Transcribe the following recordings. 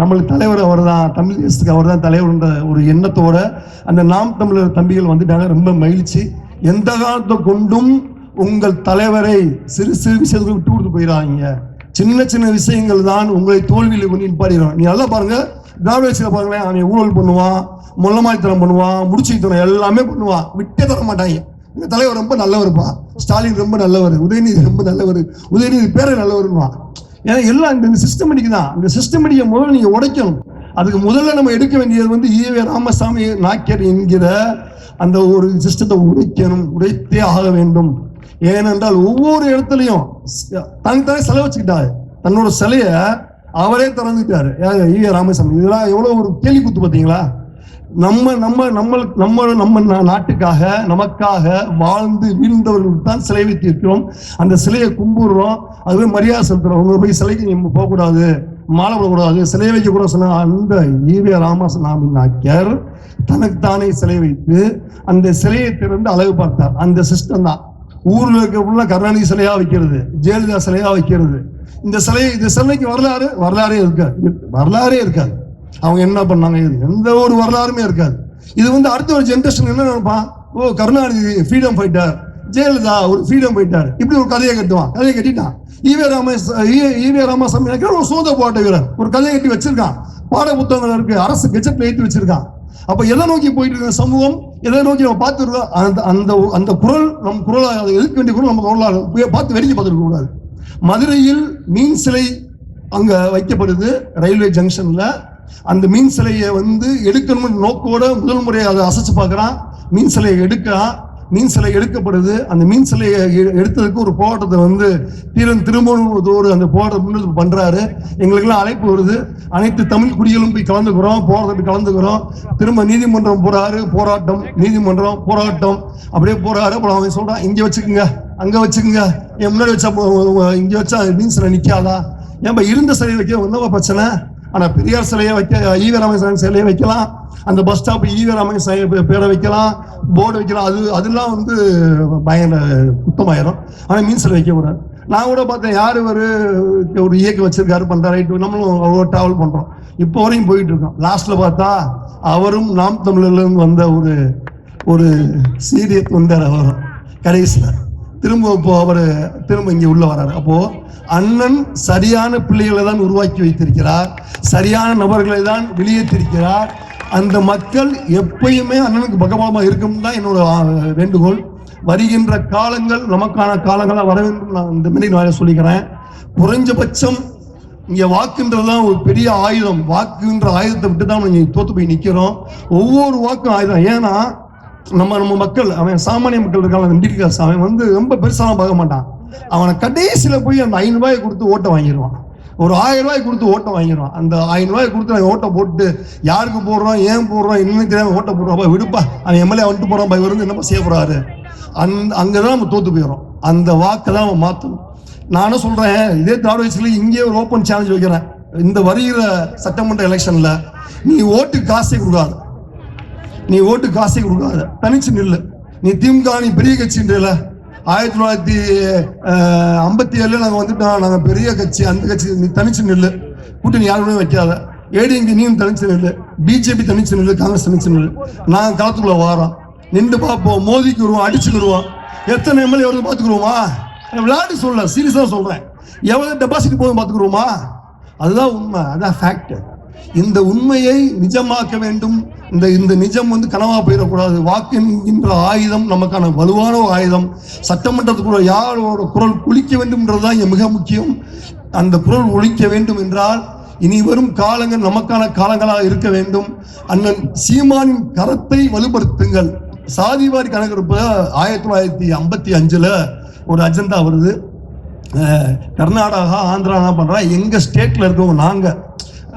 நம்மளுக்கு தலைவர் அவர் தான், தமிழ் தேசத்துக்கு அவர் தான் தலைவர்ன்ற ஒரு எண்ணத்தோட அந்த நாம் தமிழர் தம்பிகள் வந்துட்டாங்க. ரொம்ப மகிழ்ச்சி. எந்த காலத்தை கொண்டும் உங்கள் தலைவரை சிறு சிறு விஷயத்துக்கு விட்டு கொடுத்து போயிடாதீங்க. சின்ன சின்ன விஷயங்கள் தான் உங்களை தோல்வியில் கொண்டு நிப்பாடிடும். நீ நல்லா பாருங்க, திராவிட பாருங்களேன், அவன் ஊழல் பண்ணுவான், மொல்லமாய்த்தனம் பண்ணுவான், முடிச்சுத்தனம் எல்லாமே பண்ணுவான், விட்டே தர மாட்டாங்க. இந்த தலைவர் ரொம்ப நல்லவருப்பா, ஸ்டாலின் ரொம்ப நல்லவர், உதயநிதி ரொம்ப நல்லவர், உதயநிதி பேரை நல்லவருவான். ஏன்னா எல்லாம் இந்த சிஸ்டமேட்டிக் தான். இந்த சிஸ்டமேட்டிக்கை முதல்ல நீங்க உடைக்கணும். அதுக்கு முதல்ல நம்ம எடுக்க வேண்டியது வந்து ஈவே ராமசாமி நாயக்கர் என்கிற அந்த ஒரு சிஸ்டத்தை உடைக்கணும், உடைத்தே ஆக வேண்டும். ஏனென்றால் ஒவ்வொரு இடத்துலையும் தனித்தானே சிலை வச்சுக்கிட்டாரு, தன்னோட சிலைய அவரே திறந்துட்டாரு. ஈவே ராமசாமி. இதெல்லாம் எவ்வளவு ஒரு கேள்வி குத்து பார்த்தீங்களா? நம்ம நாட்டுக்காக நமக்காக வாழ்ந்து வீழ்ந்தவர்களுக்கு தான் சிலை வைத்திருக்கிறோம். அந்த சிலையை கும்பிடுறோம், அதுவே மரியாதை செலுத்துறோம். அவங்க போய் சிலைக்கு நம்ம போகக்கூடாது, மாலை போடக்கூடாது, சிலையை வைக்க கூட சொன்ன அந்த ஈவே ராமசாமி நாயக்கர் தனக்குத்தானே சிலை வைத்து அந்த சிலையை திறந்து அழகு பார்த்தார். அந்த சிஸ்டம் தான் ஊர்ல இருக்க கருணாநிதி சிலையா வைக்கிறது, ஜெயலலிதா சிலையா வைக்கிறது. இந்த சிலைக்கு வரலாறே இருக்காது. அவங்க என்ன பண்ணாங்க, எந்த ஒரு வரலாறுமே இருக்காது. இது வந்து அடுத்த ஒரு ஜென்ரேஷன் என்ன நினைப்பான், ஓ கருணாநிதி ஃப்ரீடம் ஃபைட்டர், ஜெயலலிதா ஒரு ஃப்ரீடம் ஃபைட்டர், இப்படி ஒரு கதையை கட்டிட்டான். ஈவே ராமசாமி ஒரு சோத போராட்ட வீரர், ஒரு கதையை கட்டி வச்சிருக்கான். பாட புத்தகங்கள் இருக்கு, அரசு கெஜெட்ல ஏற்றி வச்சிருக்கான். அப்ப எதை நோக்கி போயிட்டு இருக்க சமூகம், எதை நோக்கி நம்ம பார்த்து இருக்கோம். அந்த குரல் நம் குரலாக எதிர்க்க வேண்டிய குரல் நம்ம குரலாக பார்த்து வேடிக்கை பார்த்துருக்க கூடாது. மதுரையில் மீன் சிலை அங்க வைக்கப்படுது ரயில்வே ஜங்ஷன்ல. அந்த மீன் சிலையை வந்து எடுக்கணும்னு நோக்கோட முதல் முறையை அதை அசைச்சு பார்க்குறான். மீன் சிலை எடுக்கப்படுது. அந்த மீன் சிலையை எடுத்ததுக்கு ஒரு போராட்டத்தை வந்து திரும்பவும் அந்த போராட்டத்தை முன்னெடுப்பு பண்றாரு. எங்களுக்கெல்லாம் அழைப்பு வருது, அனைத்து தமிழ் குடிகளும் போய் கலந்துக்கிறோம். திரும்ப நீதிமன்றம் போறாரு, போராட்டம், நீதிமன்றம், போராட்டம், அப்படியே போறாரு. அப்புறம் அவன் சொல்றான், இங்க வச்சுக்கோங்க, அங்க வச்சுக்கோங்க, என் முன்னாடி வச்சா இங்க வச்சா மீன் சிலை நிக்காதா, ஏன்பா இருந்த சிலையை வைக்க ஒன்னவா பிரச்சனை? ஆனா பெரியார் சிலையை வைக்க, ஈவே ராமசாமி சிலையை வைக்கலாம், அந்த பஸ் ஸ்டாப் ஈவே ராமசாமி பேரை வைக்கலாம், போர்டு வைக்கலாம். அதெல்லாம் வந்து பயங்கர குத்தமாயிரும். ஆனா மீன் சிலை வைக்க கூடாது. நான் கூட பார்த்தேன், யாரு ஒரு இயக்கம் வச்சிருக்காரு பண்றாரு, நம்மளும் அவ்வளோ டிராவல் பண்றோம், இப்போ வரையும் போயிட்டு இருக்கோம். லாஸ்ட்ல பார்த்தா அவரும் நாம் தமிழர்ல இருந்து வந்த ஒரு சீரியத் வந்தார். அவரும் கடைசியில திரும்ப இங்க உள்ள வர்றாரு. அப்போ அண்ணன் சரியான பிள்ளைகளை தான் உருவாக்கி வைத்திருக்கிறார், சரியான நபர்களை தான் வெளியேற்றிருக்கிறார். அந்த மக்கள் எப்பயுமே அண்ணனுக்கு பக்கபலமா இருக்கும் தான் என்னோட வேண்டுகோள். வருகின்ற காலங்கள் நமக்கான காலங்களாக வர வேண்டும். நான் இந்த மாதிரி நான் சொல்லிக்கிறேன். குறைஞ்சபட்சம் இங்க வாக்குன்றதுதான் ஒரு பெரிய ஆயுதம். வாக்குன்ற ஆயுதத்தை விட்டு தான் நீங்க தோத்து போய் நிக்கிறோம். ஒவ்வொரு வாக்கும் ஆயுதம். ஏன்னா நம்ம மக்கள், அவன் சாமானிய மக்கள் இருக்காங்க, மிடில் கிளாஸ், அவன் வந்து ரொம்ப பெருசாலாம் பார்க்க மாட்டான். அவனை கடைசியில போய் அந்த 500 ரூபாய் கொடுத்து ஓட்டை வாங்கிடுவான், ஒரு 1000 ரூபாய் கொடுத்து ஓட்டை வாங்கிடுவான். அந்த 500 ரூபாய் கொடுத்து அவன் ஓட்டை போட்டு யாருக்கு போடுறான், ஏன் போடுறான், இன்னும் தெரியாம ஓட்டை போடுறான், விடுப்பா அவன் எம்எல்ஏ வந்துட்டு போறான், பை வந்து என்னப்பா செய்ய போறாரு. அங்கதான் நம்ம தோத்து போயிடும். அந்த வாக்கை தான் அவன் மாற்றணும். நானும் சொல்றேன், இதே திராவிட இங்கே ஒரு ஓப்பன் சேலஞ்ச் வைக்கிறேன். இந்த வருகிற சட்டமன்ற எலெக்ஷன்ல நீ ஓட்டு காசை கொடுக்காத, தனிச்சு நில்லு. நீ திமுக, நீ பெரிய கட்சின்றல, 1957 நாங்க வந்துட்டோம், நாங்க பெரிய கட்சி, அந்த கட்சி, நீ தனிச்சு நில்லு. கூட்டணி யாருமே வைக்காத. ஏடிஎம்கே நீயும் தனிச்சு நில்லு, பிஜேபி தனிச்சு நில்லு, காங்கிரஸ் தனிச்சு நில்லு. நாங்க களத்துக்குள்ள வாரோம், நின்று பார்ப்போம், மோதிக்குருவோம், அடிச்சுக்கிடுவோம். எத்தனை எம்எல்ஏ வருது பார்த்துக்குருவோமா? விளையாட்டு சொல்ல, சீரியஸா சொல்றேன். எவ்வளவு டெபாசிட் போதும் பார்த்துக்குருவோமா? அதுதான் உண்மை, அதான் ஃபேக்ட். இந்த உண்மையை நிஜமாக்க வேண்டும். இந்த நிஜம் வந்து கனவா போயிடக்கூடாது. வாக்கு என்கின்ற ஆயுதம் நமக்கான வலுவான ஆயுதம். சட்டமன்றத்துக்குள்ள யாரோட குரல் ஒலிக்க வேண்டும்ன்றதுதான் இங்க மிக முக்கியம். அந்த குரல் ஒலிக்க வேண்டும் என்றால் இனி வரும் காலங்கள் நமக்கான காலங்களாக இருக்க வேண்டும். அண்ணன் சீமானின் கரத்தை வலுப்படுத்துங்கள். சாதிவாரி கணக்கெடுப்பு 1955 ஒரு அஜெண்டா வருது. கர்நாடகா, ஆந்திரா என்ன பண்றா, எங்க ஸ்டேட்ல இருக்கவங்க நாங்க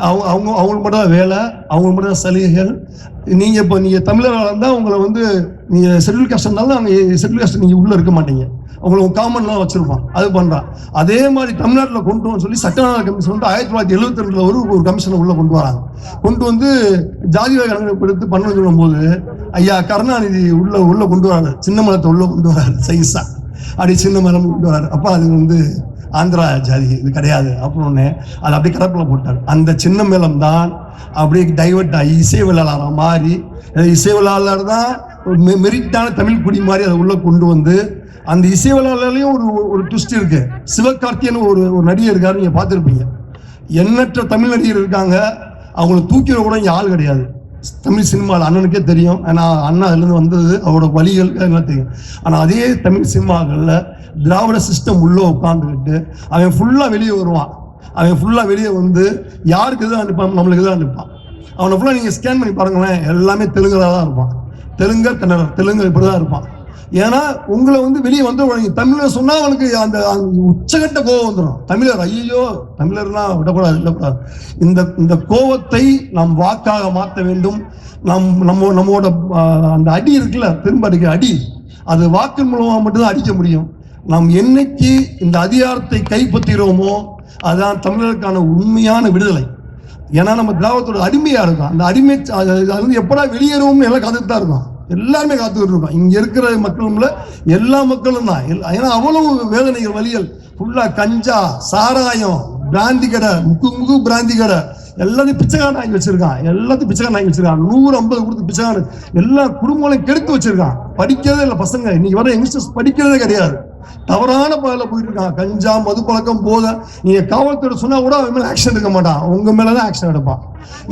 அவங்களுக்கு மட்டும் தான் வேலை, அவங்களுக்கு மட்டும் தான் சலுகைகள். நீங்க தமிழராக இருந்தால் உங்களை வந்து நீங்க ஷெட்யூல் காஸ்ட் இருந்தாலும் அங்கே ஷெட்யூல் காஸ்ட் நீங்க உள்ள இருக்க மாட்டீங்க, உங்களுக்கு காமன்லாம் வச்சிருப்பான். அது பண்றான். அதே மாதிரி தமிழ்நாட்டில் கொண்டு வந்து சொல்லி சட்டநாத கமிஷன் வந்து 1972 ஒரு கமிஷனை உள்ள கொண்டு வராங்க. கொண்டு வந்து ஜாதிவாரி கணக்கெடுப்பு எடுத்து பண்ணணும்னு சொல்லும் போது ஐயா கருணாநிதி உள்ள கொண்டு வராரு, சின்ன மரத்தை உள்ள கொண்டு வராரு, சைஸா அப்படி சின்ன மரம் கொண்டு வராரு. அப்ப அது வந்து ஆந்திரா ஜாதி இது கிடையாது அப்படின்னு அதை அப்படியே கடப்பில் போட்டார். அந்த சின்ன மேளம் தான் அப்படியே டைவர்ட் ஆகி இசை விளையாளராக மாறி, இசை விளையாளர் தான் மெரிட்டான தமிழ் குடி மாதிரி அதை உள்ள கொண்டு வந்து, அந்த இசை விளையாளர்லையும் ஒரு ட்விஸ்ட் இருக்கு. சிவகார்த்தியன் ஒரு நடிகர் இருக்காரு, நீங்க பார்த்துருப்பீங்க. எண்ணற்ற தமிழ் நடிகர் இருக்காங்க, அவங்களை தூக்கிற கூட இங்கே ஆள் கிடையாது. தமிழ் சினிமாவில் அண்ணனுக்கே தெரியும், ஏன்னா அண்ணா அதுலேருந்து வந்தது, அவரோட வழிகள் எல்லாம் தெரியும். ஆனால் அதே தமிழ் சினிமாக்களில் திராவிட சிஸ்டம் உள்ளே உட்காந்துக்கிட்டு அவன் ஃபுல்லாக வெளியே வருவான். அவன் ஃபுல்லாக வெளியே வந்து யாருக்கு எதாவது அனுப்பான், நம்மளுக்கு எதாவது அனுப்பான். அவனை ஃபுல்லாக நீங்கள் ஸ்கேன் பண்ணி பாருங்களேன், எல்லாமே தெலுங்கராக தான் இருப்பான். கன்னடம் தெலுங்கு இப்படி தான் இருப்பான். ஏன்னா உங்களை வந்து வெளியே வந்து தமிழர் சொன்னால் அவனுக்கு அந்த உச்சகட்ட கோவம் வந்துடும். தமிழர் ஐயோ தமிழர்லாம் விடக்கூடாது. இந்த கோவத்தை நாம் வாக்காக மாற்ற வேண்டும். நம்மோட அந்த அடி இருக்குல்ல, திரும்ப அடிக்கிற அடி, அது வாக்கின் மூலமாக மட்டும்தான் அடிக்க முடியும். நாம் என்னைக்கு இந்த அதிகாரத்தை கைப்பற்றுகிறோமோ அதுதான் தமிழருக்கான உண்மையான விடுதலை. ஏன்னா நம்ம திராவிடத்தோட அடிமையா இருக்கும். அந்த அடிமை அது எப்படா வெளியேறுவோம்னு எல்லாம் காத்துட்டு தான் இருக்கும். எல்லாருமே காத்துக்கிட்டு இருக்கோம். இங்க இருக்கிற மக்களும்ல எல்லா மக்களும் தான். ஏன்னா அவ்வளவு வேதனைகள், வலிகள், ஃபுல்லா கஞ்சா, சாராயம், பிராந்தி கடை, முக்கு பிராந்தி கடை, எல்லாத்தையும் பிச்சைக்காரன் வாங்கி வச்சிருக்கான். 150 கொடுத்து பிச்சைக்காரன் எல்லா குடும்பங்களையும் கெடுத்து வச்சிருக்கான். படிக்கிறதே இல்லை பசங்க. இன்னைக்கு வர யங்ஸ்டர்ஸ் படிக்கிறதே கிடையாது. தவறான பாதையில போயிட்டு இருக்கான். கஞ்சா, மது பழக்கம், போதை. நீங்க காவல்துறை சொன்னா கூட அவன் மேல ஆக்ஷன் எடுக்க மாட்டான், உங்க மேலதான் ஆக்ஷன் எடுப்பான்.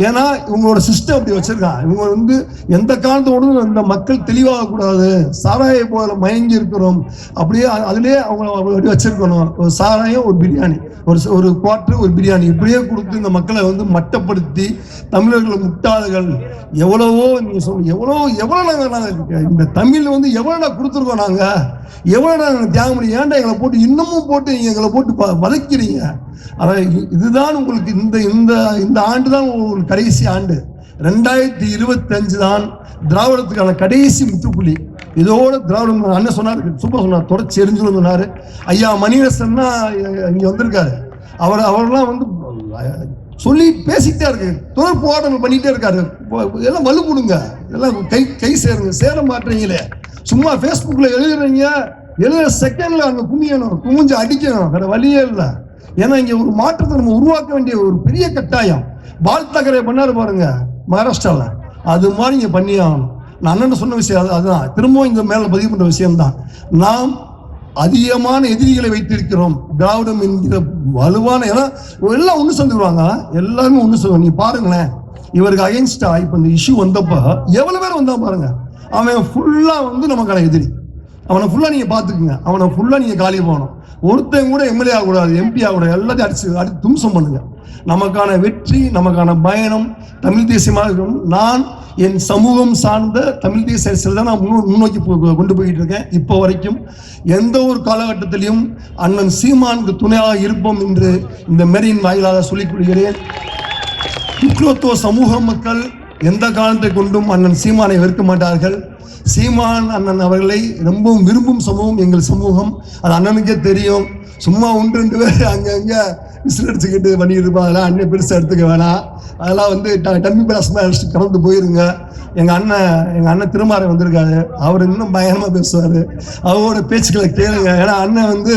ஏன்னா இவங்களோட சிஸ்டம் அப்படி வச்சிருக்கான். இவங்க வந்து எந்த காலத்தோடு இந்த மக்கள் தெளிவாக கூடாது, சாராய போல மயங்கி இருக்கிறோம், அப்படியே அதுலயே அவங்க வச்சிருக்கணும். ஒரு சாராயம், ஒரு பிரியாணி, ஒரு குவார்டர், ஒரு பிரியாணி, இப்படியே கொடுத்து இந்த மக்களை வந்து மட்டப்படுத்தி தமிழர்கள் முட்டாள்கள். எவ்வளவோ நீங்க சொல்லுங்க, எவ்வளவு நாங்க இந்த தமிழ் வந்து எவ்வளவு கொடுத்துருக்கோம். நாங்க எவ்வளவு நாங்க தியாகம் பண்ணி, ஏன்டா எங்களை போட்டு இன்னமும் போட்டு நீங்க எங்களை போட்டு வதைக்கிறீங்க. அதான் இதுதான் உங்களுக்கு இந்த ஆண்டு தான் உங்களுக்கு கடைசி ஆண்டு. 2025 தான் திராவிடத்துக்கான கடைசி முற்றுப்புள்ளி. இதோட திராவிடம் அண்ணன் சொன்னார், சூப்பர் சொன்னார், தொடர்ச்சி எரிஞ்சுன்னு சொன்னாரு. ஐயா மணிகரசன்னா இங்க வந்திருக்காரு. அவரெல்லாம் வந்து சொல்லி பேசிக்கிட்டே இருக்கு, தொடர் போராட்டங்கள் பண்ணிக்கிட்டே இருக்காரு. எல்லாம் வலு கொடுங்க, எல்லாம் கை சேருங்க. சேர மாட்டீங்களே, சும்மா ஃபேஸ்புக்கில் எழுதுற செகண்ட்ல அங்கே குமியணும், குமிஞ்சு அடிக்கணும், வேற வழியே இல்லை. ஏன்னா இங்க ஒரு மாற்றத்தை நம்ம உருவாக்க வேண்டிய ஒரு பெரிய கட்டாயம். பால் தாக்கரே பண்ணாரு பாருங்க மகாராஷ்டிரால, அது மாதிரி இங்க பண்ணி ஆகணும். நான் அண்ணன் சொன்ன விஷயம் அதுதான், திரும்பவும் இந்த மேல பதிவு பண்ற விஷயம்தான். நாம் அதிகமான எதிரிகளை வைத்திருக்கிறோம். திராவிடம் என்கிற வலுவான, ஏன்னா எல்லாம் ஒண்ணு சொல்லிடுவாங்க, எல்லாருமே ஒண்ணு சொல்லுவாங்க. நீங்க பாருங்களேன், இவருக்கு அகைன்ஸ்டா இப்ப இந்த இஷ்யூ வந்தப்ப எவ்வளவு பேர் வந்தா பாருங்க. அவன் ஃபுல்லா வந்து நமக்கான எதிரி. அவனை ஃபுல்லா நீங்க பாத்துக்குங்க, அவனை ஃபுல்லா நீங்க காலி போகணும். ஒருத்தன் கூட எம்எல்ஏ ஆகக்கூடாது, எம்பி ஆகக்கூடாது, எல்லாத்தையும் அடிச்சு தும்சம் பண்ணுங்க. நமக்கான வெற்றி, நமக்கான பயணம் தமிழ் தேசியமாக இருக்கணும். நான் என் சமூகம் சார்ந்த தமிழ் தேசிய அரசியல் தான் நான் முன்னோக்கி கொண்டு போயிட்டு இருக்கேன். இப்போ வரைக்கும் எந்த ஒரு காலகட்டத்திலையும் அண்ணன் சீமானுக்கு துணையாக இருப்போம் என்று இந்த மேடையின் வாயிலாக சொல்லிக் கொள்கிறேன். முக்கியத்துவ சமூக மக்கள் எந்த காலத்தை கொண்டும் அண்ணன் சீமானை வெறுக்க மாட்டார்கள். சீமான் அண்ணன் அவர்களை ரொம்பவும் விரும்பும் சமூகம் எங்கள் சமூகம். அது அண்ணனுக்கே தெரியும். சும்மா 1-2 பேர் அங்கங்க விசில் அடிச்சுக்கிட்டு பண்ணிட்டு இருப்பாங்க, அதெல்லாம் அண்ணன் பெருசாக எடுத்துக்க வேணாம். அதெல்லாம் வந்து டம்மி பிளாஸ்மா அடிச்சுட்டு கடந்து போயிருங்க. எங்க அண்ணன் திருமாரை வந்திருக்காரு, அவர் இன்னும் பயங்கரமா பேசுவாரு. அவரோட பேச்சுக்களை கேளுங்க. ஏன்னா அண்ணன் வந்து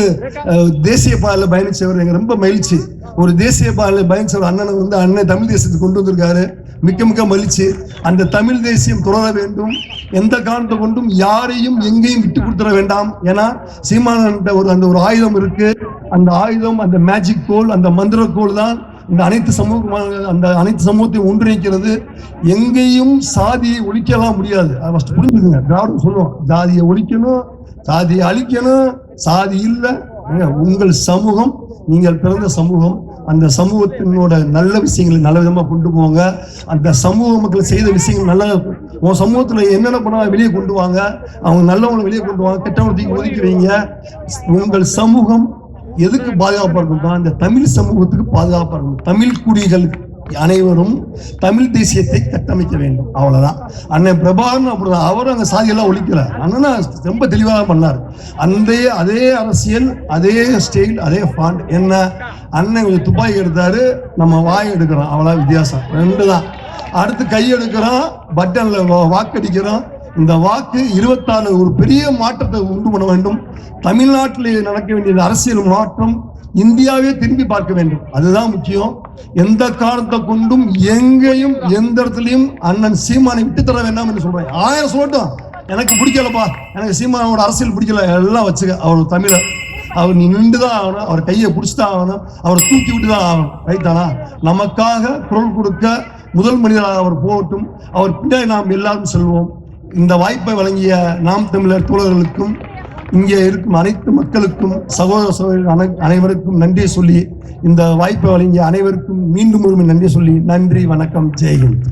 தேசிய பாதையில் பயணிச்சவர். எங்க ரொம்ப மகிழ்ச்சி, ஒரு தேசிய பாதையில் பயணிச்சவர் அண்ணனை வந்து அண்ணன் தமிழ் தேசியத்துக்கு கொண்டு வந்திருக்காரு. மிக்க மகிழ்ச்சி. அந்த தமிழ் தேசியம் தொடர வேண்டும். எந்த காரணத்தை கொண்டும் யாரையும் எங்கேயும் விட்டு கொடுத்துட வேண்டாம். ஏன்னா சீமான அந்த ஒரு ஆயுதம் இருக்கு. அந்த ஆயுதம், அந்த மேஜிக் கோல், அந்த மந்திர கோல் தான் இந்த அனைத்து சமூகத்தையும் ஒன்றிணைக்கிறது. எங்கேயும் சாதியை ஒழிக்கலாம் முடியாது. அதை ஃபர்ஸ்ட் புரிஞ்சுக்குங்க. திராவிடம் சொல்லுவோம், ஜாதியை ஒழிக்கணும், சாதியை அழிக்கணும். சாதி இல்லை, உங்கள் சமூகம், நீங்கள் பிறந்த சமூகம். அந்த சமூகத்தினோட நல்ல விஷயங்களை நல்ல விதமா கொண்டு போங்க. அந்த சமூக மக்கள் செய்த விஷயங்கள் நல்ல, உன் சமூகத்துல என்னென்ன பண்ணா வெளியே கொண்டு வாங்க. அவங்க நல்லவங்களை வெளியே கொண்டு வாங்க, கெட்டவங்களை ஒதுக்கி வைங்க. உங்கள் சமூகம் எதுக்கு பாதுகாப்பா இருக்கும்? இந்த தமிழ் சமூகத்துக்கு பாதுகாப்பா இருக்கும். தமிழ் குடிகள் அனைவரும் தமிழ் தேசியத்தை கட்டமைக்க வேண்டும். அவ்வளவுதான். அண்ணன் பிரபாகரன் அப்படிதான். அவரும் அங்க சாதியெல்லாம் ஒழிக்கல. அண்ணனா ரொம்ப தெளிவாக பண்ணார். அதே அரசியல், அதே ஸ்டைல், அதே ஃபாண்ட். என்ன, அண்ணன் கொஞ்சம் துப்பாக்கி எடுத்தாரு, நம்ம வாய் எடுக்கிறோம், அவ்வளவு வித்தியாசம். 2 தான். அடுத்து கை எடுக்கிறோம், பட்டன்ல வாக்கடிக்கிறோம். இந்த வாக்கு 26 ஒரு பெரிய மாற்றத்தை உண்டு பண்ண வேண்டும். தமிழ்நாட்டில் நடக்க வேண்டியது அரசியல் மாற்றம். இந்தியாவே திரும்பி பார்க்க வேண்டும். அதுதான் முக்கியம். எந்த காரணத்தை கொண்டும் எங்கேயும் எந்த இடத்துலையும் அண்ணன் சீமானை விட்டு தர வேண்டாம் என்று சொல்றேன். 1000 சொல்லட்டும், எனக்கு பிடிக்கலப்பா, எனக்கு சீமானோட அரசியல் பிடிக்கல, எல்லாம் வச்சுக்க. அவர் தமிழர், அவர் நீ நின்றுதான் ஆகணும், அவர் கையை பிடிச்சுதான் ஆகணும், அவரை தூக்கி விட்டு தான் ஆகணும். ரைட்டானா? நமக்காக குரல் கொடுக்க முதல் மனிதராக அவர் போகட்டும். அவர் பின்னாடி நாம் எல்லாரும் செல்வோம். இந்த வாய்ப்பை வழங்கிய நாம் தமிழர் தோழர்களுக்கும் இங்கே இருக்கும் அனைத்து மக்களுக்கும் சகோதர சகோதரிகள் அனைவருக்கும் நன்றி சொல்லி, இந்த வாய்ப்பை வழங்கிய அனைவருக்கும் மீண்டும் ஒரு நன்றி சொல்லி, நன்றி, வணக்கம், ஜெய்ஹிந்த்.